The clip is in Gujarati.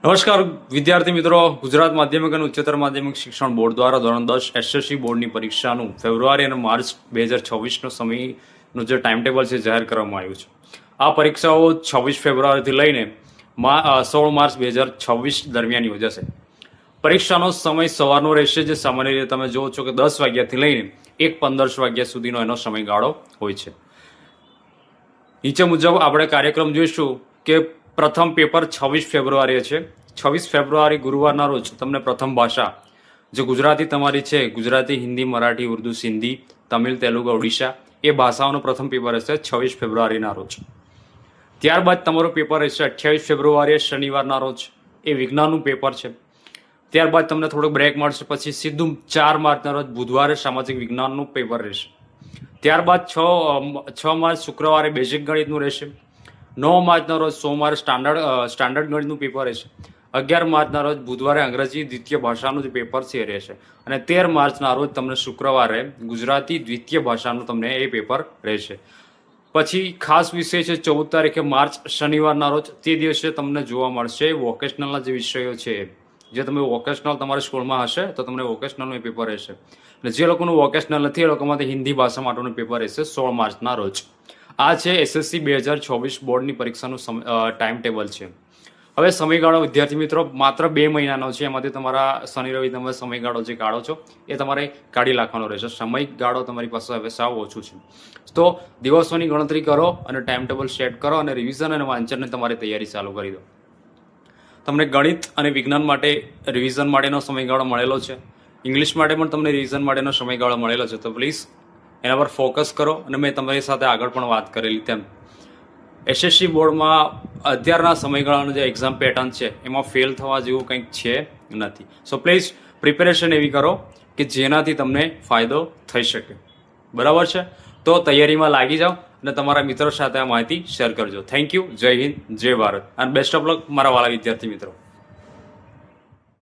નમસ્કાર વિદ્યાર્થી મિત્રો, ગુજરાત માધ્યમિક અને ઉચ્ચતર માધ્યમિક શિક્ષણ બોર્ડ દ્વારા ધોરણ 10 એસએસસી બોર્ડની પરીક્ષાનું ફેબ્રુઆરી અને માર્ચ 2026નો સમયનું જે ટાઈમ ટેબલ છે જાહેર કરવામાં આવ્યું છે. આ પરીક્ષાઓ 26 ફેબ્રુઆરીથી લઈને 16 માર્ચ 2026 દરમિયાન યોજાશે. પરીક્ષાનો સમય સવારનો રહેશે, જે સામાન્ય રીતે તમે જુઓ છો કે 10 વાગ્યાથી લઈને 1:15 વાગ્યા સુધીનો એનો સમયગાળો હોય છે. નીચે મુજબ આપણે કાર્યક્રમ જોઈશું કે પ્રથમ પેપર 26 ફેબ્રુઆરીએ છે. 26 ફેબ્રુઆરી ગુરુવારના રોજ તમને પ્રથમ ભાષા જે ગુજરાતી તમારી છે, ગુજરાતી, હિન્દી, મરાઠી, ઉર્દુ, સિંધી, તમિલ, તેલુગુ, ઓડિશા, એ ભાષાઓનું પ્રથમ પેપર હશે 26 ફેબ્રુઆરીના રોજ. ત્યારબાદ તમારું પેપર રહેશે 28 ફેબ્રુઆરીએ શનિવારના રોજ, એ વિજ્ઞાનનું પેપર છે. ત્યારબાદ તમને થોડોક બ્રેક મળશે, પછી સીધું 4 માર્ચના રોજ બુધવારે સામાજિક વિજ્ઞાનનું પેપર રહેશે. ત્યારબાદ 6 માર્ચ શુક્રવારે બેઝિક ગણિતનું રહેશે. 9 માર્ચના રોજ સોમવારે સ્ટાન્ડર્ડ ગણિતનું પેપર રહેશે. 11 માર્ચના રોજ બુધવારે અંગ્રેજી દ્વિતીય ભાષાનું જે પેપર છે એ રહેશે. અને 13 માર્ચના રોજ તમને શુક્રવારે ગુજરાતી દ્વિતીય ભાષાનું તમને એ પેપર રહેશે. પછી ખાસ વિષય છે 14 તારીખે માર્ચ શનિવારના રોજ, તે દિવસે તમને જોવા મળશે વોકેશનલના જે વિષયો છે, જે તમે વોકેશનલ તમારી સ્કૂલમાં હશે તો તમને વોકેશનલનું પેપર રહેશે. અને જે લોકોનું વોકેશનલ નથી એ લોકો માટે હિન્દી ભાષા માટેનું પેપર રહેશે 16 માર્ચના રોજ. આ છે એસએસસી 2024 બોર્ડની પરીક્ષાનું ટાઈમ ટેબલ છે. હવે સમયગાળો વિદ્યાર્થી મિત્રો માત્ર 2 મહિનાનો છે. એમાંથી તમારા શનિ રવિ તમે સમયગાળો જે કાઢો છો એ તમારે કાઢી નાખવાનો રહેશે. સમયગાળો તમારી પાસે હવે સાવ ઓછું છે. તો દિવસોની ગણતરી કરો અને ટાઈમ ટેબલ સેટ કરો અને રિવિઝન અને વાંચનની તમારી તૈયારી ચાલુ કરી દો. તમને ગણિત અને વિજ્ઞાન માટે રિવિઝન માટેનો સમયગાળો મળેલો છે. ઇંગ્લિશ માટે પણ તમને રિવિઝન માટેનો સમયગાળો મળેલો છે. તો પ્લીઝ એના પર ફોકસ કરો. અને મેં તમારી સાથે આગળ પણ વાત કરેલી તેમ એસએસસી બોર્ડમાં અત્યારના સમયગાળાનું જે એક્ઝામ પેટર્ન છે એમાં ફેલ થવા જેવું કંઈક છે નથી. સો પ્લીઝ પ્રિપેરેશન એવી કરો કે જેનાથી તમને ફાયદો થઈ શકે. બરાબર છે? તો તૈયારીમાં લાગી જાઓ અને તમારા મિત્રો સાથે આ માહિતી શેર કરજો. Thank you. જય હિન્દ, જય ભારત, અને બેસ્ટ ઓફ લક મારા વાલા વિદ્યાર્થી મિત્રો.